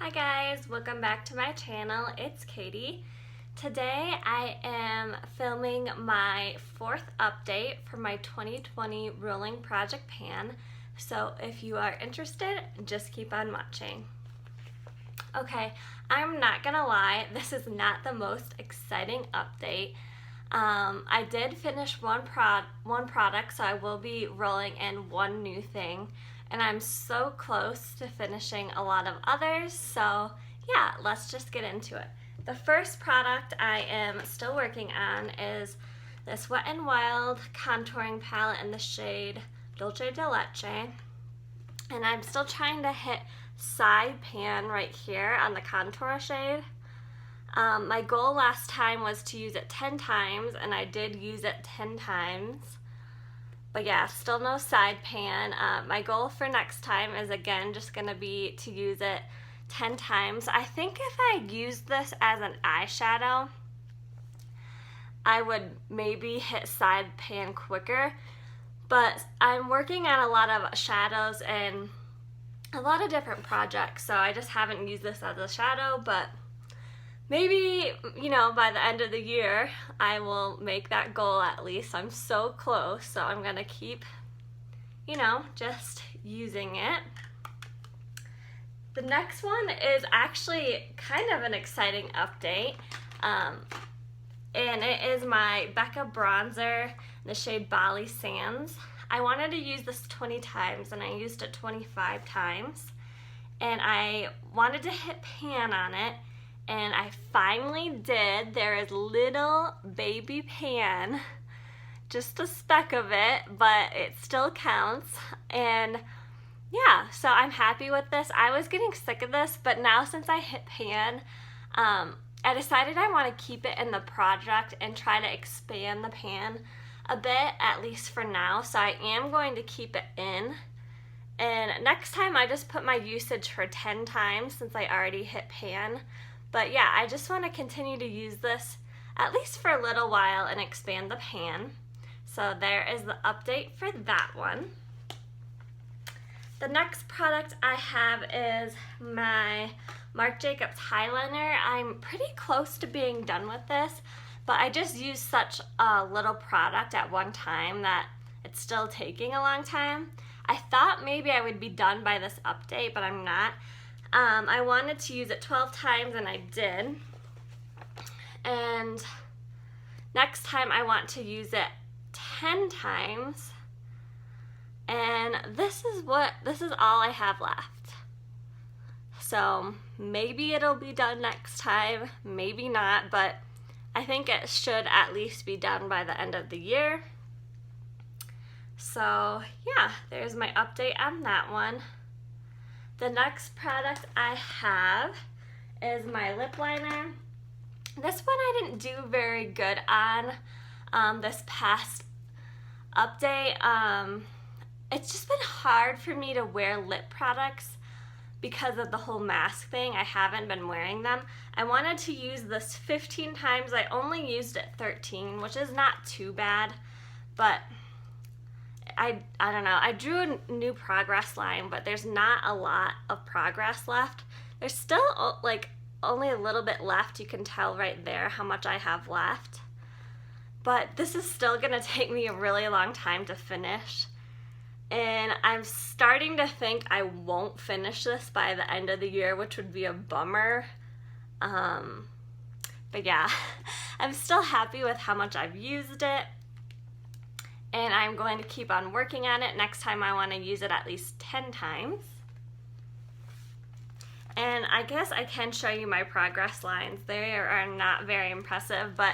Hi guys, welcome back to my channel. It's Katie. Today I am filming my fourth update for my 2020 rolling project pan. So if you are interested, just keep on watching. Okay, I'm not gonna lie, this is not the most exciting update. I did finish one product, so I will be rolling in one new thing. And I'm so close to finishing a lot of others, so yeah, let's just get into it. The first product I am still working on is this Wet n Wild contouring palette in the shade Dolce de Leche. And I'm still trying to hit side pan right here on the contour shade. My goal last time was to use it 10 times, and I did use it 10 times. But yeah, still no side pan. My goal for next time is again just gonna be to use it 10 times. I think if I used this as an eyeshadow, I would maybe hit side pan quicker. But I'm working on a lot of shadows and a lot of different projects, so I just haven't used this as a shadow, but maybe, you know, by the end of the year, I will make that goal at least. I'm so close, so I'm gonna keep, you know, just using it. The next one is actually kind of an exciting update, and it is my Becca bronzer in the shade Bali Sands. I wanted to use this 20 times, and I used it 25 times, and I wanted to hit pan on it, and I finally did. There is little baby pan, just a speck of it, but it still counts. And yeah, so I'm happy with this. I was getting sick of this, but now since I hit pan, I decided I want to keep it in the project and try to expand the pan a bit, at least for now. So I am going to keep it in. And next time I just put my usage for 10 times since I already hit pan. But yeah, I just want to continue to use this at least for a little while and expand the pan. So there is the update for that one. The next product I have is my Marc Jacobs Highliner. I'm pretty close to being done with this, but I just used such a little product at one time that it's still taking a long time. I thought maybe I would be done by this update, but I'm not. I wanted to use it 12 times, and I did. And next time I want to use it 10 times. And this is all I have left. So maybe it'll be done next time, maybe not, but I think it should at least be done by the end of the year. So yeah, there's my update on that one. The next product I have is my lip liner. This one I didn't do very good on this past update. It's just been hard for me to wear lip products because of the whole mask thing. I haven't been wearing them. I wanted to use this 15 times. I only used it 13, which is not too bad, but I don't know. I drew a new progress line, but there's not a lot of progress left. There's still like only a little bit left. You can tell right there how much I have left. But this is still gonna take me a really long time to finish. And I'm starting to think I won't finish this by the end of the year, which would be a bummer. But yeah, I'm still happy with how much I've used it. And I'm going to keep on working on it. Next time I want to use it at least 10 times. And I guess I can show you my progress lines. They are not very impressive, but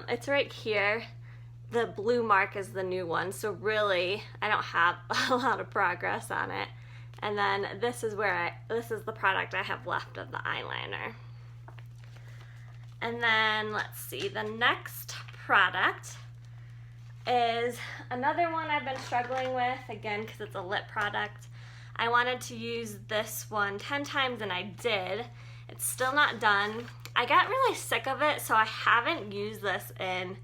it's right here. The blue mark is the new one, so really I don't have a lot of progress on it. And then this is the product I have left of the eyeliner. And then let's see, the next product is another one I've been struggling with, again, because it's a lip product. I wanted to use this one 10 times, and I did. It's still not done. I got really sick of it, so I haven't used this in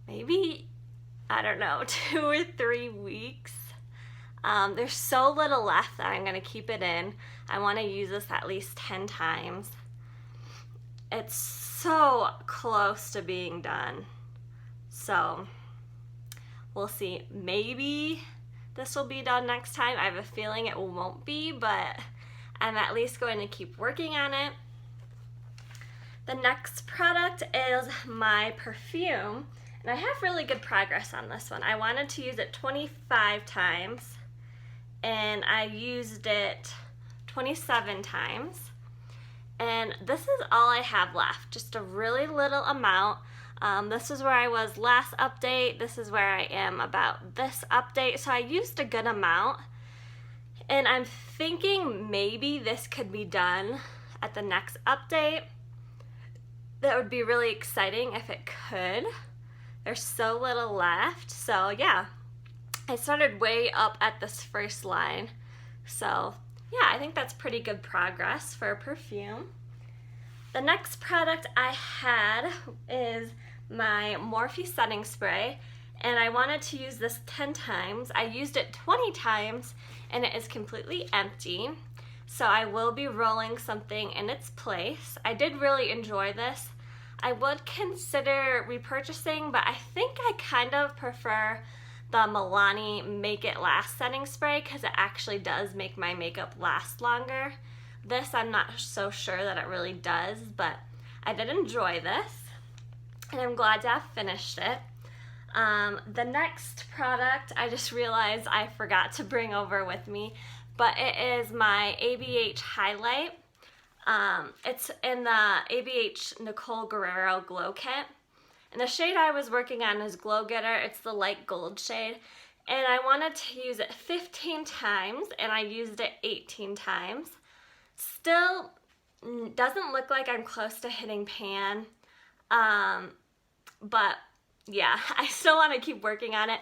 maybe, I don't know, 2 or 3 weeks. There's so little left that I'm going to keep it in. I want to use this at least 10 times. It's so close to being done. So we'll see. Maybe this will be done next time. I have a feeling it won't be, but I'm at least going to keep working on it. The next product is my perfume, and I have really good progress on this one. I wanted to use it 25 times, and I used it 27 times. And this is all I have left, just a really little amount. This is where I was last update. This is where I am about this update. So I used a good amount. And I'm thinking maybe this could be done at the next update. That would be really exciting if it could. There's so little left. So yeah, I started way up at this first line. So yeah, I think that's pretty good progress for a perfume. The next product I had is my Morphe setting spray, and I wanted to use this 10 times. I used it 20 times and it is completely empty. So I will be rolling something in its place. I did really enjoy this. I would consider repurchasing, but I think I kind of prefer the Milani Make It Last setting spray because it actually does make my makeup last longer. This I'm not so sure that it really does, but I did enjoy this and I'm glad to have finished it. The next product I just realized I forgot to bring over with me, but it is my ABH highlight. It's in the ABH Nicole Guerrero Glow Kit. And the shade I was working on is Glow Getter. It's the light gold shade. And I wanted to use it 15 times, and I used it 18 times. Still doesn't look like I'm close to hitting pan. But yeah, I still want to keep working on it.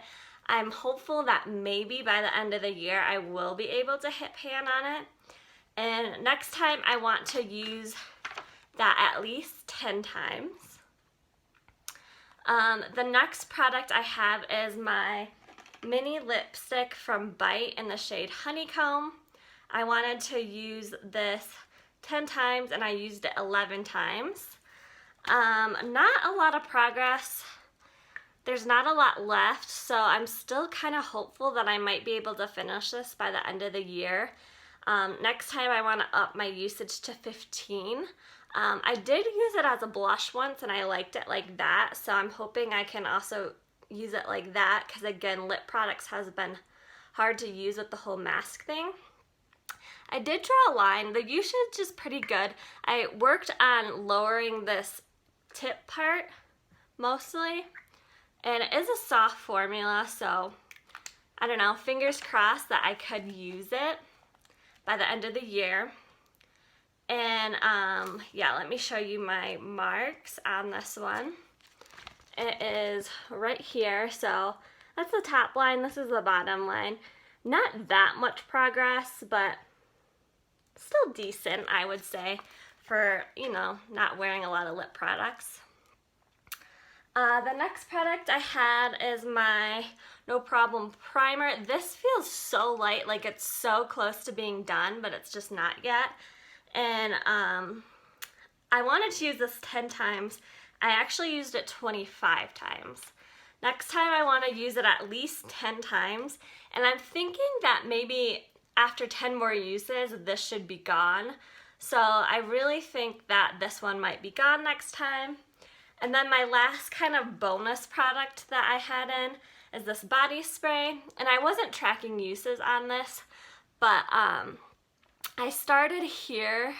I'm hopeful that maybe by the end of the year I will be able to hit pan on it. And next time I want to use that at least 10 times. The next product I have is my mini lipstick from Bite in the shade Honeycomb. I wanted to use this 10 times and I used it 11 times. Not a lot of progress. There's not a lot left, so I'm still kind of hopeful that I might be able to finish this by the end of the year. Next time I want to up my usage to 15. I did use it as a blush once and I liked it like that, so I'm hoping I can also use it like that because again, lip products has been hard to use with the whole mask thing. I did draw a line. The usage is pretty good. I worked on lowering this tip part mostly, and it is a soft formula, so I don't know, fingers crossed that I could use it by the end of the year. And yeah, let me show you my marks on this one. It is right here, so that's the top line, this is the bottom line. Not that much progress, but still decent, I would say, for, you know, not wearing a lot of lip products. The next product I had is my No Problem Primer. This feels so light, like it's so close to being done, but it's just not yet. And I wanted to use this 10 times. I actually used it 25 times. Next time I want to use it at least 10 times, and I'm thinking that maybe after 10 more uses, this should be gone. So I really think that this one might be gone next time. And then my last kind of bonus product that I had in is this body spray. And I wasn't tracking uses on this, but I started here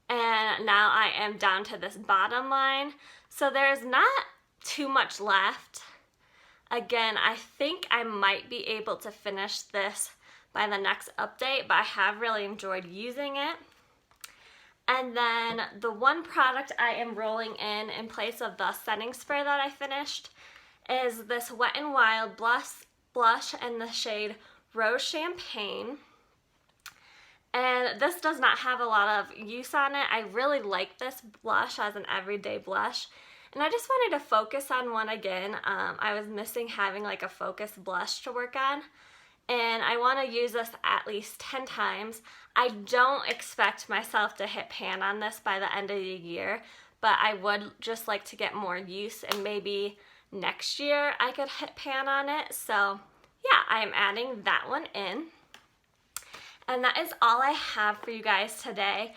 and now I am down to this bottom line. So there's not too much left. Again, I think I might be able to finish this by the next update, but I have really enjoyed using it. And then the one product I am rolling in place of the setting spray that I finished is this Wet n Wild blush in the shade Rose Champagne. And this does not have a lot of use on it. I really like this blush as an everyday blush. And I just wanted to focus on one again. I was missing having like a focus blush to work on. and I want to use this at least 10 times. I don't expect myself to hit pan on this by the end of the year, but I would just like to get more use, and maybe next year I could hit pan on it. So yeah, I'm adding that one in. And that is all I have for you guys today.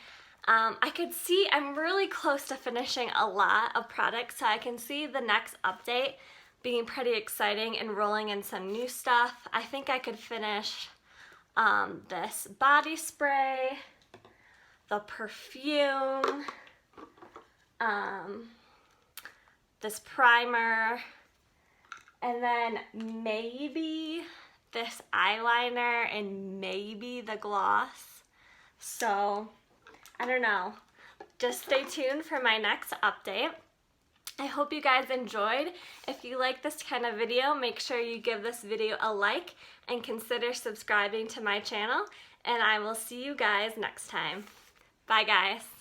I could see I'm really close to finishing a lot of products, so I can see the next update being pretty exciting and rolling in some new stuff. I think I could finish this body spray, the perfume, this primer, and then maybe this eyeliner and maybe the gloss. So I don't know. Just stay tuned for my next update. I hope you guys enjoyed. If you like this kind of video, make sure you give this video a like and consider subscribing to my channel, and I will see you guys next time. Bye guys.